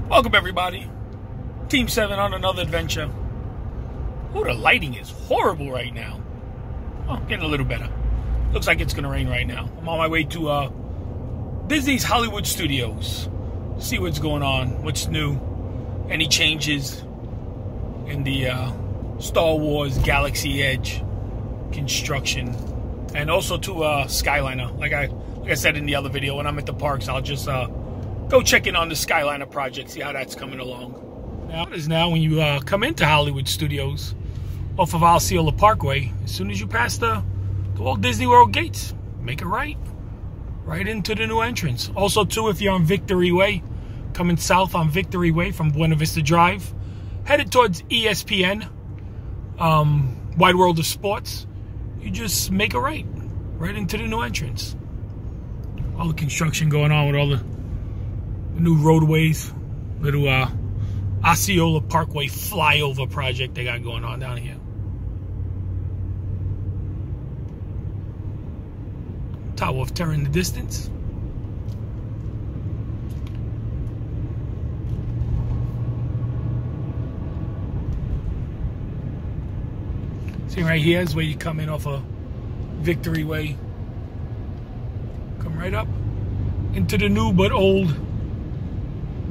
Welcome everybody, Team 7 on another adventure. Oh, the lighting is horrible right now. Oh, getting a little better. Looks like it's gonna rain right now. I'm on my way to Disney's Hollywood Studios. See what's going on, what's new, any changes in the Star Wars Galaxy Edge construction, and also to Skyliner. Like I said in the other video, when I'm at the parks, I'll just go check in on the Skyliner project, see how that's coming along. Now when you come into Hollywood Studios off of Osceola Parkway, as soon as you pass the Walt Disney World gates, make a right into the new entrance. Also too, if you're on Victory Way, coming south on Victory Way from Buena Vista Drive, headed towards ESPN, Wide World of Sports, you just make a right into the new entrance. All the construction going on with all the new roadways, little Osceola Parkway flyover project they got going on down here. Tower of Terror in the distance. See, right here is where you come in off of Victory Way. Come right up into the new but old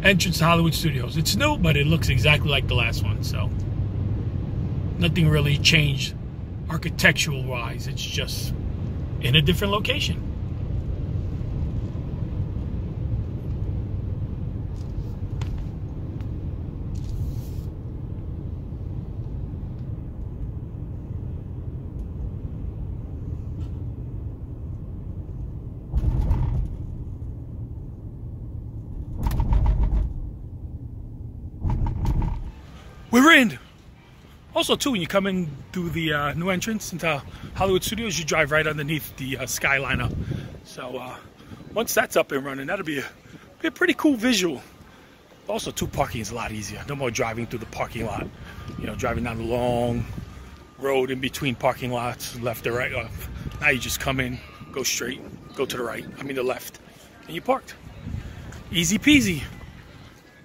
entrance to Hollywood Studios. It's new, but it looks exactly like the last one, so nothing really changed architectural wise. It's just in a different location. We're in. Also, too, when you come in through the new entrance into Hollywood Studios, you drive right underneath the Skyliner. So once that's up and running, that'll be a pretty cool visual. Also, too, parking is a lot easier. No more driving through the parking lot. You know, driving down the long road in between parking lots, left or right. Now you just come in, go straight, go to the right. I mean the left, and you parked. Easy peasy.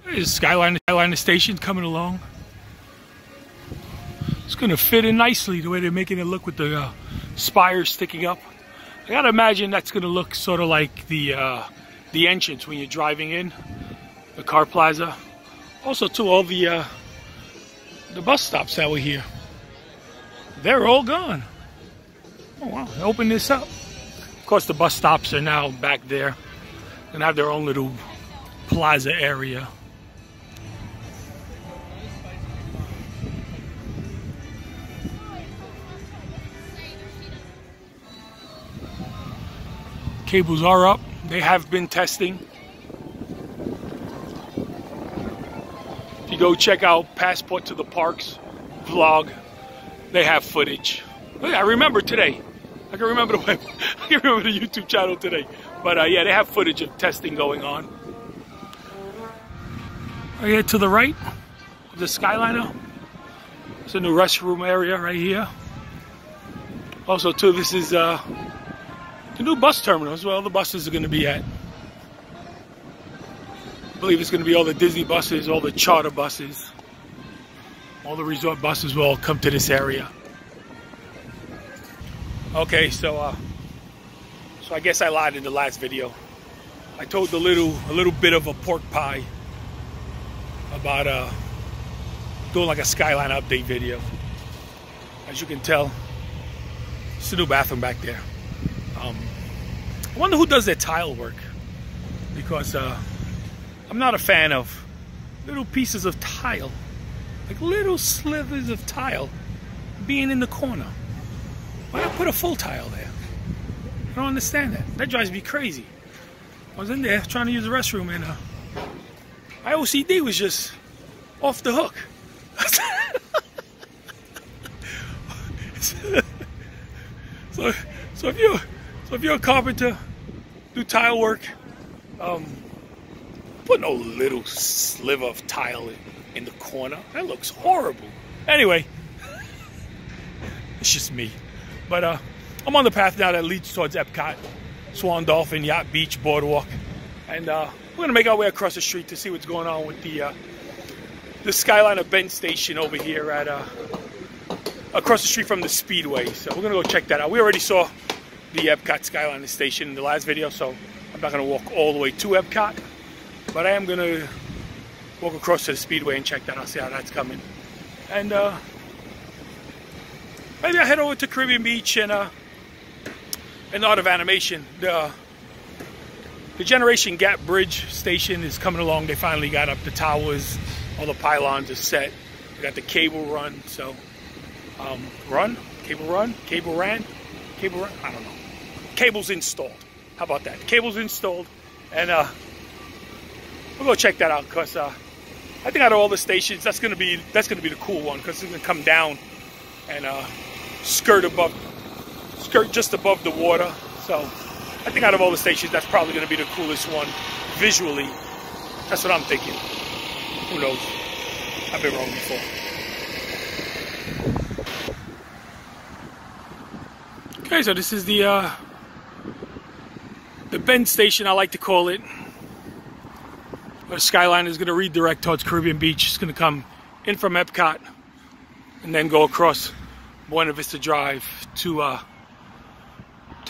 There's Skyliner station coming along. It's going to fit in nicely the way they're making it look with the spires sticking up. I gotta imagine that's going to look sort of like the entrance when you're driving in the car plaza. Also, too, all the bus stops that were here, they're all gone. Oh wow! Open this up. Of course, the bus stops are now back there and have their own little plaza area. Cables are up. They have been testing. If you go check out Passport to the Parks vlog, they have footage. I remember today. I can remember the web. I can remember the YouTube channel today. But yeah, they have footage of testing going on. Right here to the right of the Skyliner, it's a new restroom area right here. Also, too, this is the new bus terminal is where all the buses are going to be at. I believe it's going to be all the Disney buses, all the charter buses, all the resort buses will all come to this area. Okay, so I guess I lied in the last video. I told a little bit of a pork pie about doing like a Skyliner update video. As you can tell, it's a new bathroom back there. I wonder who does their tile work, because I'm not a fan of little pieces of tile, like little slivers of tile being in the corner. Why not put a full tile there? I don't understand that. That drives me crazy. I was in there trying to use the restroom and my OCD was just off the hook. So if you're a carpenter, do tile work, put no little sliver of tile in the corner. That looks horrible. Anyway, it's just me. But I'm on the path now that leads towards Epcot, Swan Dolphin, Yacht Beach, Boardwalk. And we're gonna make our way across the street to see what's going on with the Skyliner Bend station over here at across the street from the Speedway. So we're gonna go check that out. We already saw the Epcot Skyliner station in the last video, so I'm not gonna walk all the way to Epcot, but I am gonna walk across to the Speedway and check that out, see how that's coming. And maybe I'll head over to Caribbean Beach and Art of Animation. The Generation Gap Bridge station is coming along. They finally got up the towers. All the pylons are set. We got the cable run. So, cable ran? I don't know. Cable's installed. How about that? Cable's installed. And we'll go check that out because I think out of all the stations, that's gonna be the cool one because it's gonna come down and skirt just above the water. So I think out of all the stations, that's probably going to be the coolest one visually. That's what I'm thinking. Who knows? I've been wrong before. Okay, so this is the Bend station, I like to call it. The Skyliner is going to redirect towards Caribbean Beach. It's going to come in from Epcot and then go across Buena Vista Drive to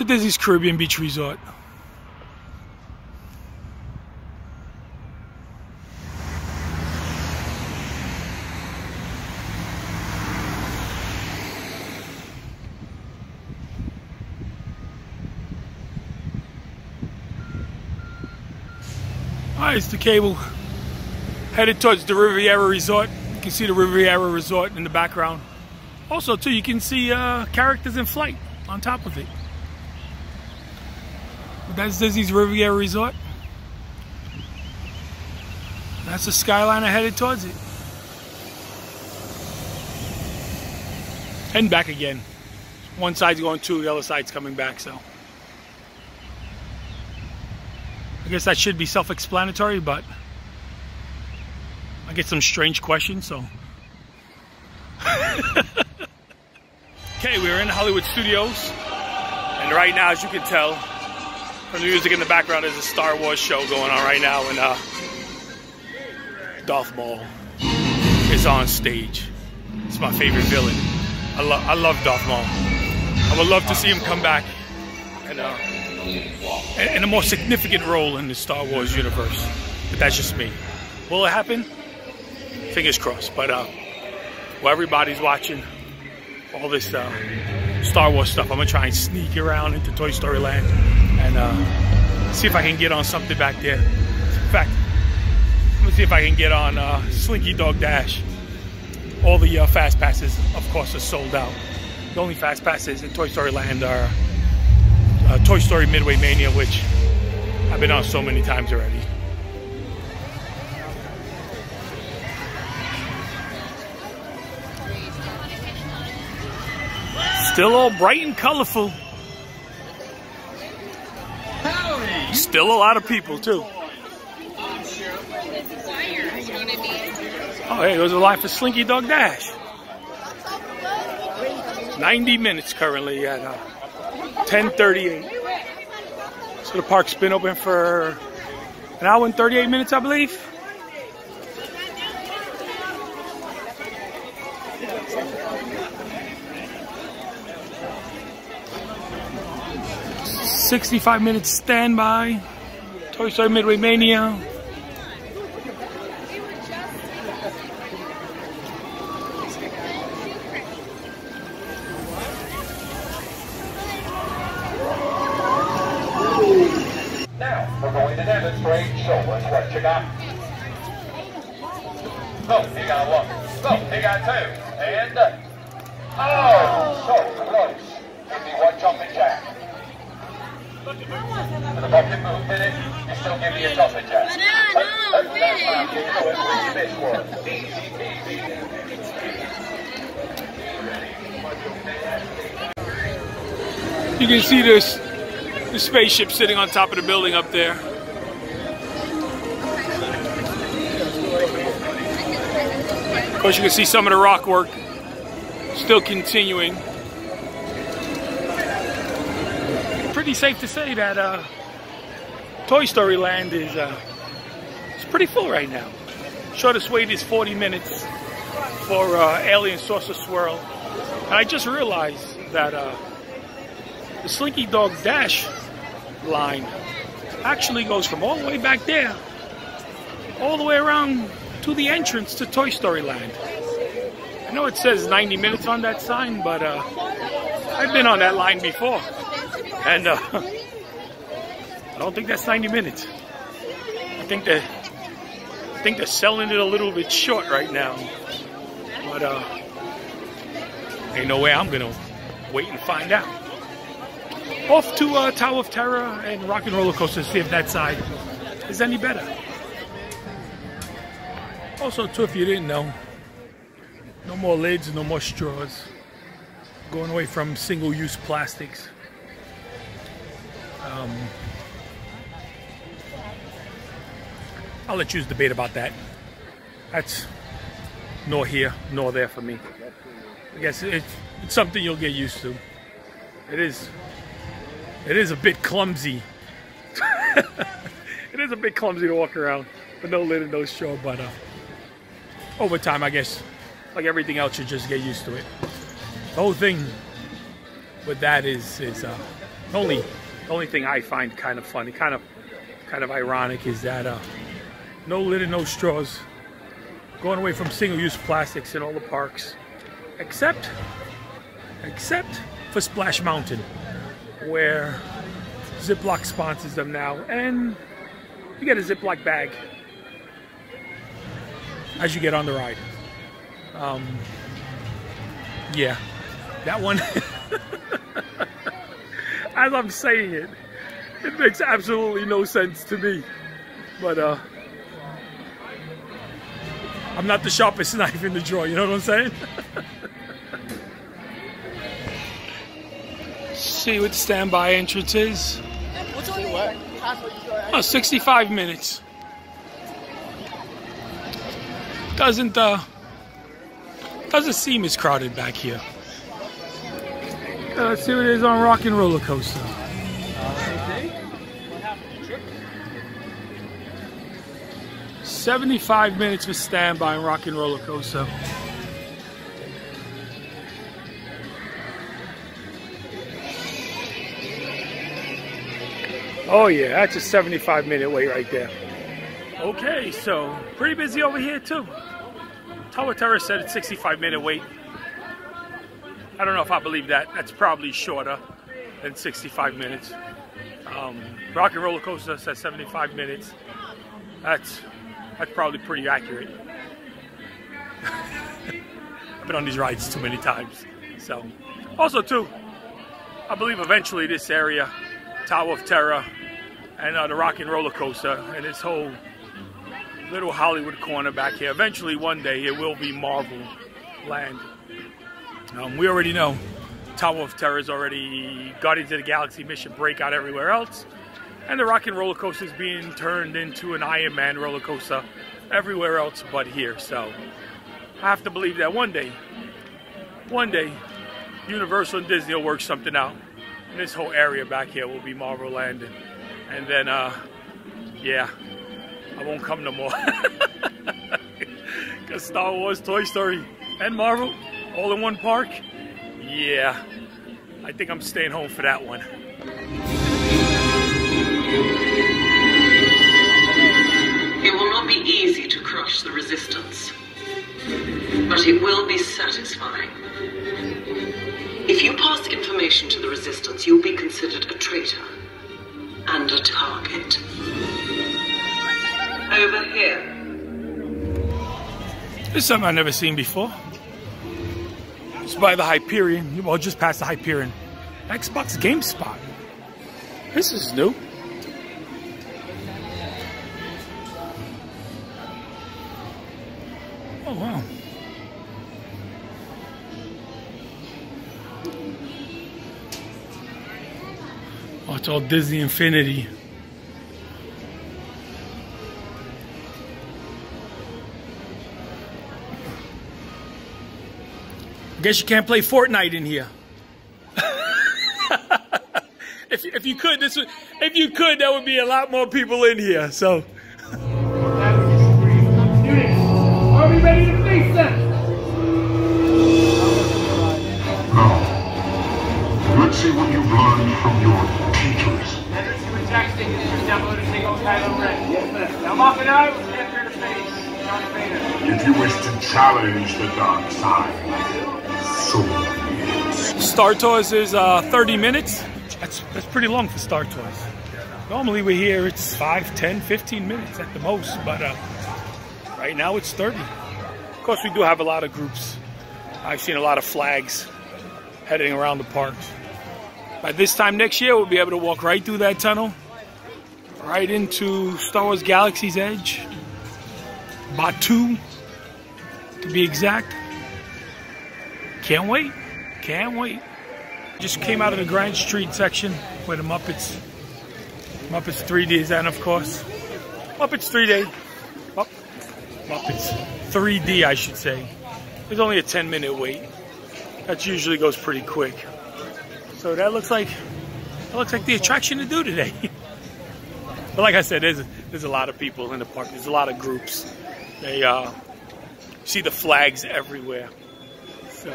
Disney's Caribbean Beach Resort. Alright, it's the cable headed towards the Riviera Resort. You can see the Riviera Resort in the background. Also, too, you can see characters in flight on top of it. That's Disney's Riviera Resort. That's the Skyliner headed towards it. And back again. One side's going to, the other side's coming back, so. I guess that should be self-explanatory, but I get some strange questions, so. Okay, we're in Hollywood Studios. And right now, as you can tell, from the music in the background, there's a Star Wars show going on right now, and Darth Maul is on stage. It's my favorite villain. I love Darth Maul. I would love to see him come back and in a more significant role in the Star Wars universe. But that's just me. Will it happen? Fingers crossed. But while everybody's watching all this Star Wars stuff, I'm gonna try and sneak around into Toy Story Land and see if I can get on something back there. In fact, I'm gonna see if I can get on Slinky Dog Dash. All the fast passes, of course, are sold out. The only fast passes in Toy Story Land are Toy Story Midway Mania, which I've been on so many times already. Still all bright and colorful. Still a lot of people, too. Oh, hey, there's a line for Slinky Dog Dash. 90 minutes currently at 10:38. So the park's been open for an hour and 38 minutes, I believe. $65 minutes standby. Toy Story Midway Mania. Now, we're going to demonstrate. Show us what you got. Look, he got one. Look, he got two. And, oh, so close. Give me one jumping jack. For the bucket move in it, you still give me a jumping jack. That's how you do it when you miss one. Easy peasy. You can see this. The spaceship sitting on top of the building up there. Of course, you can see some of the rock work still continuing. Pretty safe to say that Toy Story Land is It's pretty full right now. Shortest wait is 40 minutes for Alien Saucer Swirl. And I just realized that the Slinky Dog Dash line actually goes from all the way back there, all the way around to the entrance to Toy Story Land. I know it says 90 minutes on that sign, but I've been on that line before. And I don't think that's 90 minutes. I think they're selling it a little bit short right now. But ain't no way I'm gonna wait and find out. Off to Tower of Terror and Rock and Roller Coaster to see if that side is any better. Also, too, if you didn't know, no more lids, no more straws. Going away from single-use plastics. I'll let you debate about that. That's nor here nor there for me. I guess it's something you'll get used to. It is a bit clumsy. It is a bit clumsy to walk around with no lid and no straw, but over time, I guess, like everything else, you just get used to it. The whole thing with that is the only thing I find kind of funny, kind of ironic, is that no lid and no straws, going away from single-use plastics in all the parks, except for Splash Mountain, where Ziploc sponsors them now, and you get a Ziploc bag as you get on the ride. Yeah, that one, as I'm saying it, it makes absolutely no sense to me, but I'm not the sharpest knife in the drawer, you know what I'm saying? See what the standby entrance is. Oh, 65 minutes. Doesn't seem as crowded back here. Let's see what it is on Rock and Roller Coaster. 75 minutes for standby on Rock and Roller Coaster. Oh yeah, that's a 75-minute wait right there. Okay, so pretty busy over here too. Tower of Terror said it's 65-minute wait. I don't know if I believe that. That's probably shorter than 65 minutes. Rock and Roller Coaster says 75 minutes. That's probably pretty accurate. I've been on these rides too many times. So, also too, I believe eventually this area, Tower of Terror, and the Rock and Roller Coaster, and this whole little Hollywood corner back here, eventually one day it will be Marvel Land. We already know Tower of Terror is already Guardians of the Galaxy mission breakout everywhere else, and the Rock and Roller Coaster is being turned into an Iron Man roller coaster everywhere else but here. So I have to believe that one day, Universal and Disney will work something out, and this whole area back here will be Marvel Land, and then yeah, I won't come no more. Because Star Wars, Toy Story, and Marvel all in one park? Yeah, I think I'm staying home for that one. It will not be easy to crush the resistance, but it will be satisfying. If you pass information to the resistance, you'll be considered a traitor and a target. Over here. This is something I've never seen before. It's by the Hyperion, well, just past the Hyperion. Xbox Game Spot. This is new. Oh, wow. Oh, it's all Disney Infinity. I guess you can't play Fortnite in here. if you could, that would be a lot more people in here. So. Jedi will stand here to face Darth Vader. If you wish to challenge the dark side, so be it. Star Tours is 30 minutes. That's pretty long for Star Tours. Normally we're here, it's 5, 10, 15 minutes at the most, but right now it's 30. Of course, we do have a lot of groups. I've seen a lot of flags heading around the parks. By this time next year, we'll be able to walk right through that tunnel, right into Star Wars Galaxy's Edge, Batuu, to be exact. Can't wait, can't wait. Just came out of the Grand Street section where the Muppets 3D is at, of course. Muppets 3D. Muppets 3D, I should say. There's only a 10-minute wait. That usually goes pretty quick. So that looks like the attraction to do today. But like I said, there's a lot of people in the park. There's a lot of groups. They see the flags everywhere. So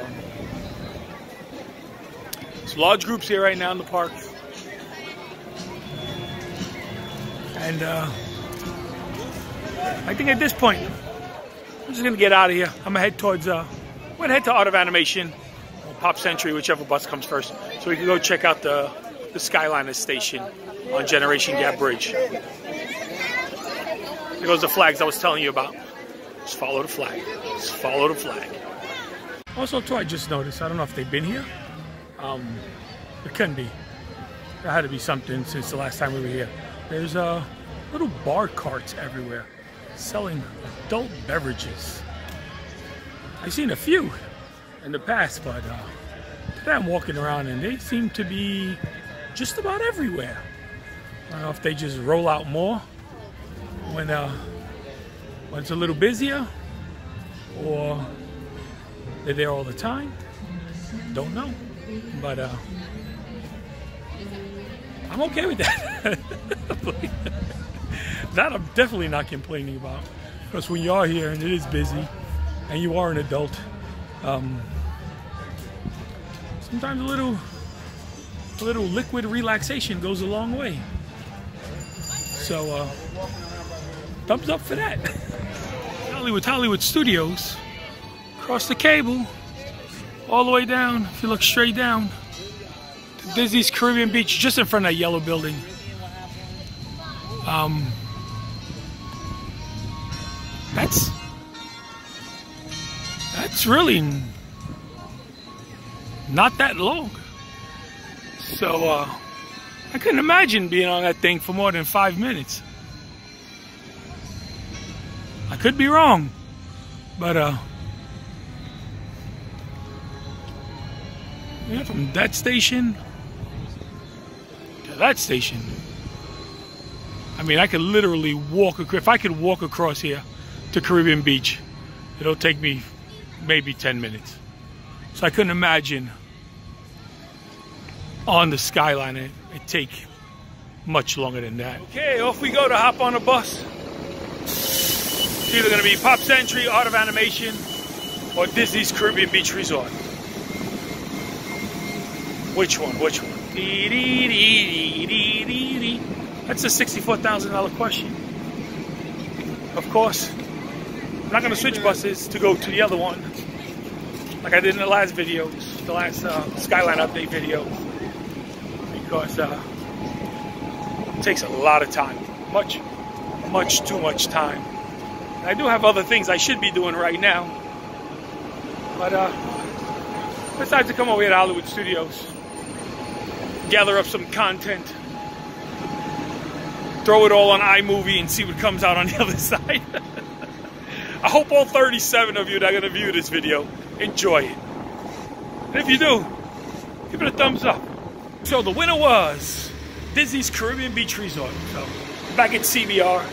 there's large groups here right now in the park. And I think at this point, I'm just gonna get out of here. I'm gonna head towards I'm gonna head to Art of Animation, or Pop Century, whichever bus comes first, so we can go check out the Skyliner station on Generation Gap Bridge. There goes the flags I was telling you about. Just follow the flag. Just follow the flag. Also, too, I just noticed, I don't know if they've been here. It couldn't be. There had to be something since the last time we were here. There's little bar carts everywhere selling adult beverages. I've seen a few in the past, but today I'm walking around and they seem to be just about everywhere. I don't know if they just roll out more when it's a little busier, or they're there all the time. Don't know, but I'm okay with that. That I'm definitely not complaining about, because when you are here and it is busy and you are an adult, sometimes a little liquid relaxation goes a long way. So thumbs up for that. Hollywood Studios, across the cable, all the way down. If you look straight down to Disney's Caribbean Beach, just in front of that yellow building. That's really not that long. So I couldn't imagine being on that thing for more than 5 minutes. I could be wrong, but yeah, from that station to that station, I mean, I could literally walk. If I could walk across here to Caribbean Beach, it'll take me maybe 10 minutes. So I couldn't imagine on the Skyliner it'd take much longer than that. Okay, off we go to hop on a bus. It's either going to be Pop Century, Art of Animation, or Disney's Caribbean Beach Resort. Which one? Which one? That's a $64,000 question. Of course, I'm not going to switch buses to go to the other one, like I did in the last videos, the last Skyline update video, because it takes a lot of time, much too much time. And I do have other things I should be doing right now, but besides to come over here to Hollywood Studios, gather up some content, throw it all on iMovie and see what comes out on the other side. I hope all 37 of you that are going to view this video enjoy it. And if you do, give it a thumbs up. So the winner was Disney's Caribbean Beach Resort. So back at CBR.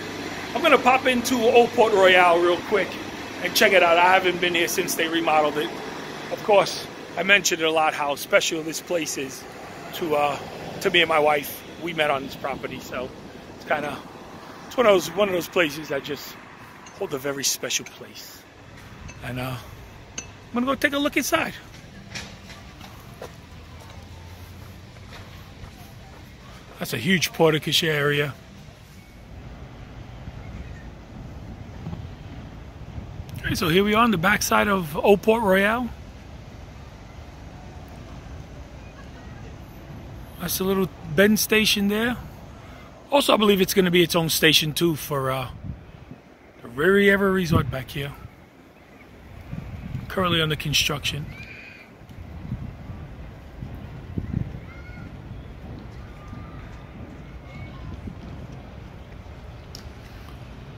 I'm going to pop into Old Port Royale real quick and check it out. I haven't been here since they remodeled it. Of course, I mentioned it a lot how special this place is to me and my wife. We met on this property, so it's one of those places that just hold a very special place. And I'm gonna go take a look inside. That's a huge porte-cochere area. Okay, so here we are on the backside of Old Port Royale. That's a little bend station there. Also, I believe it's going to be its own station too for the Riviera Resort back here. Currently under construction.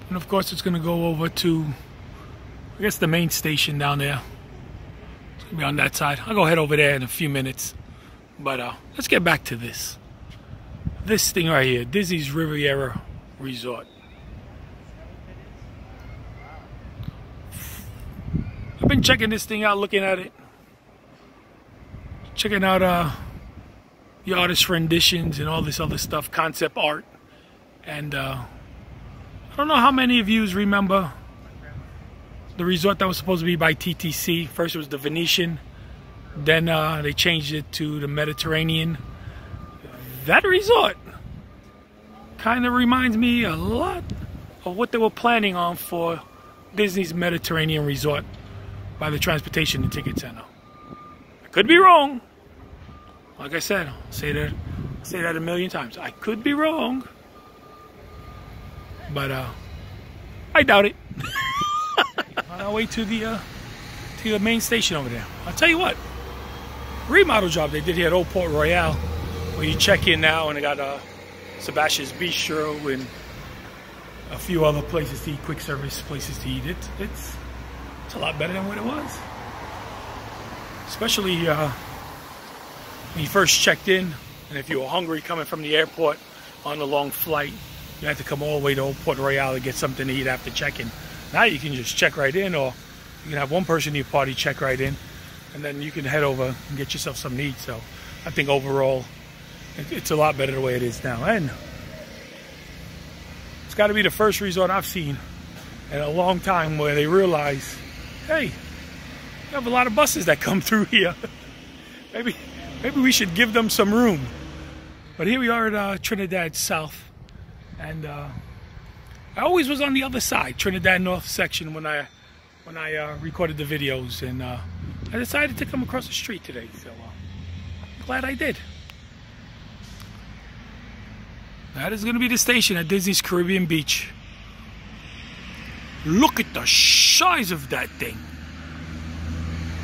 And of course, it's going to go over to, I guess, the main station down there. It's going to be on that side. I'll go head over there in a few minutes. But let's get back to this. This thing right here, Disney's Riviera Resort. I've been checking this thing out, looking at it. Checking out the artist renditions and all this other stuff, concept art. And I don't know how many of you remember the resort that was supposed to be by TTC. First it was the Venetian. Then they changed it to the Mediterranean. That resort kind of reminds me a lot of what they were planning on for Disney's Mediterranean Resort by the Transportation and Ticket Center. I could be wrong. Like I said, I'll say that a million times. I could be wrong. But I doubt it. On our way to the main station over there. I'll tell you what. Remodel job they did here at Old Port Royale, where you check in now and they got Sebastian's Bistro and a few other places to eat, quick service places to eat. It's a lot better than what it was. Especially when you first checked in, and if you were hungry coming from the airport on the long flight, you had to come all the way to Old Port Royale to get something to eat after check-in. Now you can just check right in, or you can have one person in your party check right in, and then you can head over and get yourself something to eat. So I think overall, it's a lot better the way it is now. And it's got to be the first resort I've seen in a long time where they realize, hey, we have a lot of buses that come through here. Maybe we should give them some room. But here we are at Trinidad South. And I always was on the other side, Trinidad North section, when I recorded the videos. And I decided to come across the street today. So glad I did. That is going to be the station at Disney's Caribbean Beach. Look at the size of that thing.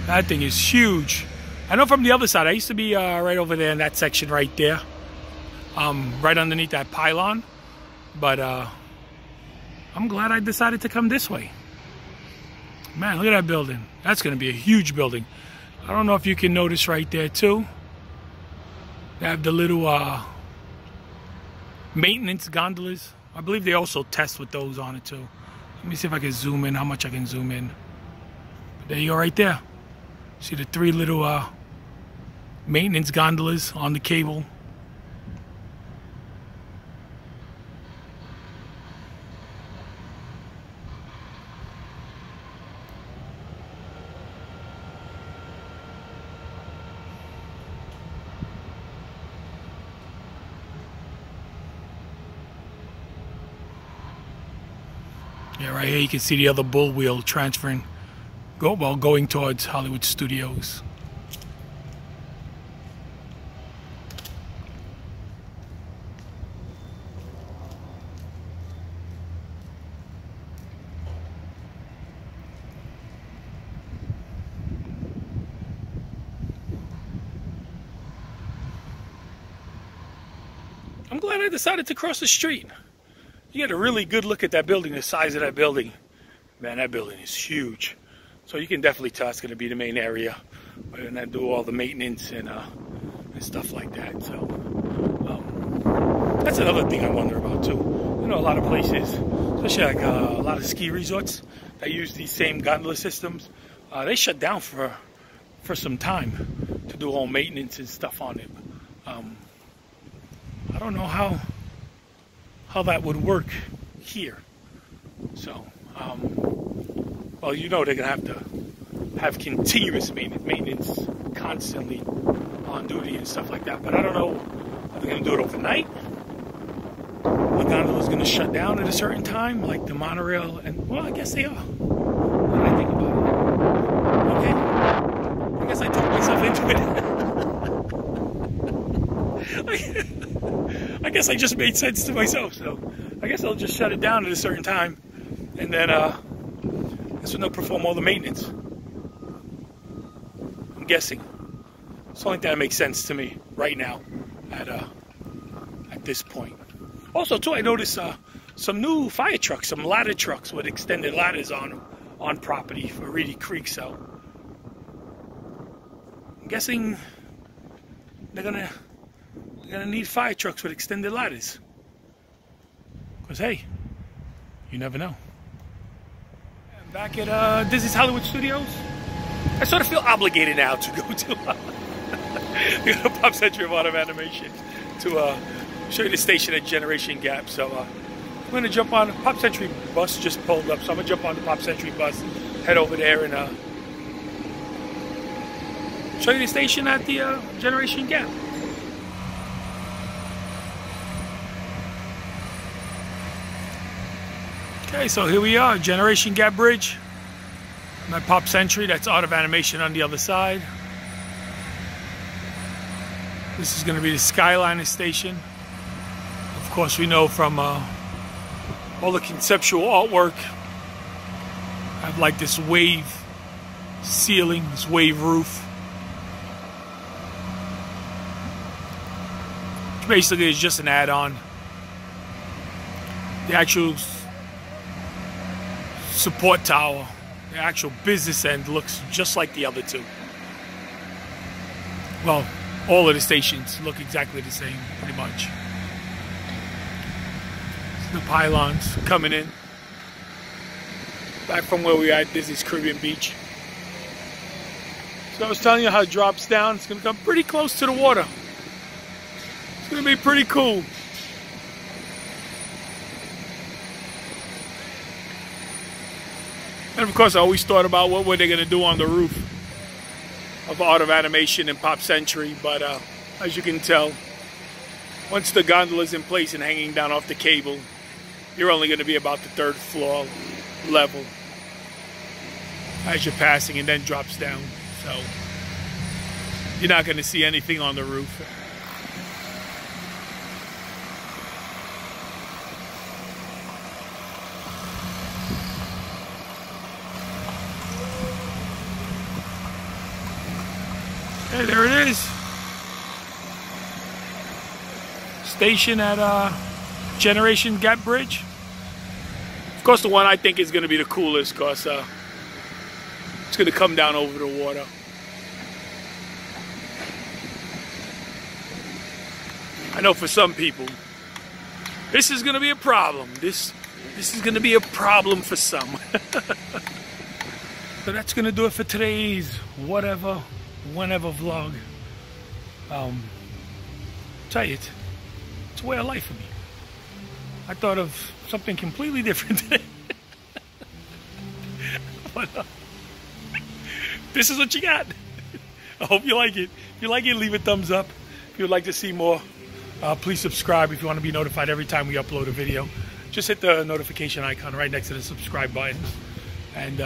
That thing is huge. I know from the other side. I used to be right over there in that section right there. Right underneath that pylon. But I'm glad I decided to come this way. Man, look at that building. That's going to be a huge building. I don't know if you can notice right there too. They have the little maintenance gondolas. I believe they also test with those on it too. Let me see if I can zoom in, how much I can zoom in. But there you go right there. See the three little maintenance gondolas on the cable. Yeah, right here you can see the other bull wheel transferring, going towards Hollywood Studios. I'm glad I decided to cross the street. You get a really good look at that building, the size of that building. Man, that building is huge. So you can definitely tell it's going to be the main area. We're going to do all the maintenance and stuff like that. So that's another thing I wonder about too. You know, a lot of places, especially like a lot of ski resorts that use these same gondola systems, they shut down for some time to do all maintenance and stuff on it. I don't know how that would work here. So, well, you know they're going to have to have continuous maintenance constantly on duty and stuff like that. But I don't know, are they going to do it overnight? The gondola's going to shut down at a certain time, like the monorail? And, well, I guess they are. And I think guess I just made sense to myself. So I guess I'll just shut it down at a certain time, and then this one they'll perform all the maintenance. I'm guessing. It's the only thing that makes sense to me right now at this point. Also, too, I noticed some new fire trucks, some ladder trucks with extended ladders on them on property for Reedy Creek. So I'm guessing they're gonna need fire trucks with extended ladders. Because hey, you never know. I'm back at Disney's Hollywood Studios. I sort of feel obligated now to go to the Pop Century of Art of Animation to show you the station at Generation Gap. So I'm going to jump on the Pop Century bus, just pulled up. So I'm going to jump on the Pop Century bus, head over there, and show you the station at the Generation Gap. Okay, so here we are, Generation Gap Bridge. My Pop Century, that's Art of Animation on the other side. This is going to be the Skyliner station. Of course, we know from all the conceptual artwork, I have like this wave ceiling, this wave roof. Which basically is just an add-on. The actual support tower, the actual business end, looks just like the other two. Well, all of the stations look exactly the same, pretty much. The pylons coming in back from where we are at Disney's Caribbean Beach. So I was telling you how it drops down. It's going to come pretty close to the water. It's going to be pretty cool. And of course, I always thought about what were they going to do on the roof of Art of Animation and Pop Century, but as you can tell, once the gondola's in place and hanging down off the cable, you're only going to be about the 3rd floor level as you're passing, and then drops down. So you're not going to see anything on the roof. Hey, there it is. Station at Generation Gap Bridge. Of course, the one I think is going to be the coolest, because it's going to come down over the water. I know for some people, this is going to be a problem. This is going to be a problem for some. So that's going to do it for today's whatever, whenever vlog. Tell you, it's a way of life for me. I thought of something completely different today. But this is what you got. I hope you like it. If you like it, leave a thumbs up. If you would like to see more, please subscribe if you want to be notified every time we upload a video. Just hit the notification icon right next to the subscribe button. And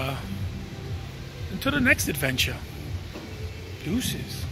until the next adventure, deuces.